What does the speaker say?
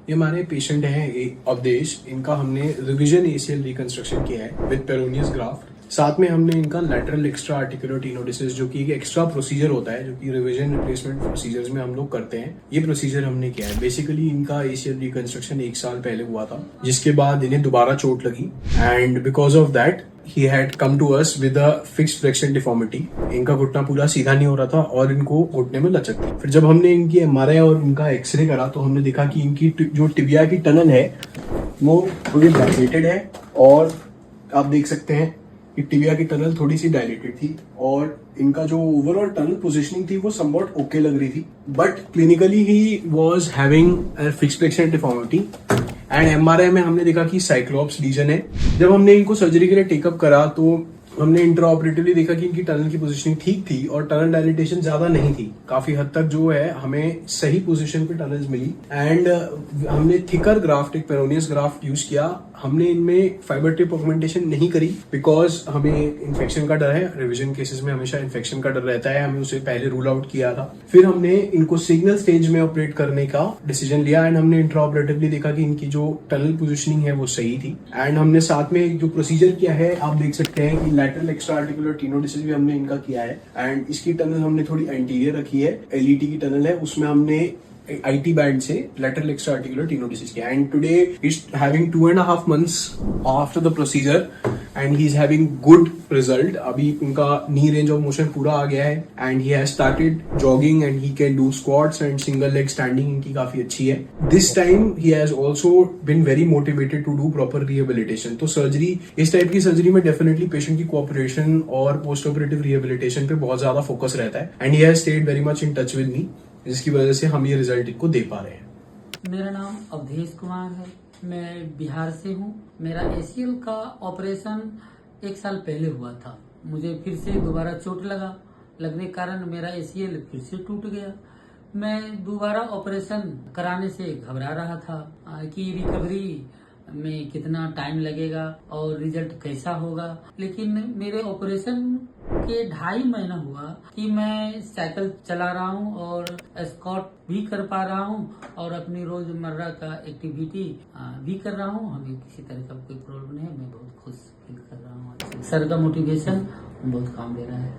ये हमारे पेशेंट हैं अवधेश। इनका हमने रिविजन एसीएल रिकंस्ट्रक्शन किया है विद पेरोनियस ग्राफ्ट। साथ में हमने इनका लैटरल एक्स्ट्रा आर्टिकुलर टेनोडिसिस जो कि एक एक्स्ट्रा प्रोसीजर होता है, जो कि रिविजन रिप्लेसमेंट प्रोसीजर्स में हम लोग करते हैं, ये प्रोसीजर हमने किया है। बेसिकली इनका एसीएल रिकंस्ट्रक्शन 1 साल पहले हुआ था, जिसके बाद इन्हें दोबारा चोट लगी and because of that he had come to us with a fixed flexion deformity। इनका घुटना पूरा सीधा नहीं हो रहा था और इनको घुटने में लचक थी। फिर जब हमने इनकी एमआरआई और इनका एक्सरे करा तो हमने देखा कि इनकी जो टिबिया की टनल है वो थोड़ी डायलेटेड है, और आप देख सकते हैं कि टिबिया की टनल थोड़ी सी डायलेटेड थी और इनका जो ओवरऑल टनल पोजीशनिंग थी वो समवॉट ओके लग रही थी, but clinically he was having fixed flexion deformity and MRI में हमने देखा कि साइक्लोप्स लीजन है। जब हमने इनको सर्जरी के लिए टेकअप करा तो हमने इंट्रा ऑपरेटिवली देखा कि इनकी टनल की पोजीशनिंग ठीक थी और टनल डायलिटेशन ज्यादा नहीं थी। काफी हद तक जो है हमें सही पोजीशन पे टनल्स मिली एंड हमने थिकर ग्राफ्ट, एक पेरोनियस ग्राफ्ट यूज किया। हमने इनमें फाइबर टिप ऑगमेंटेशन नहीं करी बिकॉज हमें इन्फेक्शन का डर है। रिविजन केसेस में हमेशा इन्फेक्शन का डर रहता है, हमें उसे पहले रूल आउट किया था। फिर हमने इनको सिग्नल स्टेज में ऑपरेट करने का डिसीजन लिया एंड हमने इंट्रा ऑपरेटिवली देखा कि इनकी जो टनल पोजीशनिंग है वो सही थी। एंड हमने साथ में जो प्रोसीजर किया है, आप देख सकते हैं कि लैटरल एक्स्ट्रा आर्टिकुलर टेनोडिसिस भी हमने इनका किया है एंड इसकी टनल हमने थोड़ी एंटीरियर रखी है। एलईटी की टनल है, उसमें हमने आईटी बैंड से लैटरल एक्स्ट्रा आर्टिकुलर टेनोडिसिस किया and today is having 2.5 months after the procedure and he is having good result. अभी उनका नी रेंज ऑफ मोशन पूरा आ गया है and he has started jogging and he can do squats and single leg standing इनकी काफी अच्छी है। This time he has also been very motivated to do proper rehabilitation. तो सर्जरी, इस टाइप की सर्जरी में डेफिनेटली पेशेंट की cooperation और पोस्ट ऑपरेटिव रिहेबिलिटेशन पे बहुत ज्यादा फोकस रहता है and he has stayed very much in touch with me, जिसकी वजह से हम ये रिजल्ट इनको दे पा रहे हैं। मेरा नाम अवधेश कुमार है, मैं बिहार से हूँ। मेरा एसीएल का ऑपरेशन 1 साल पहले हुआ था। मुझे फिर से दोबारा चोट लगने के कारण मेरा एसीएल फिर से टूट गया। मैं दोबारा ऑपरेशन कराने से घबरा रहा था कि रिकवरी में कितना टाइम लगेगा और रिजल्ट कैसा होगा, लेकिन मेरे ऑपरेशन के 2.5 महीना हुआ कि मैं साइकिल चला रहा हूँ और स्क्वाट भी कर पा रहा हूँ और अपनी रोजमर्रा का एक्टिविटी भी कर रहा हूँ। हमें किसी तरह का कोई प्रॉब्लम नहीं है, मैं बहुत खुश फील कर रहा हूँ। सर का मोटिवेशन बहुत काम दे रहा है।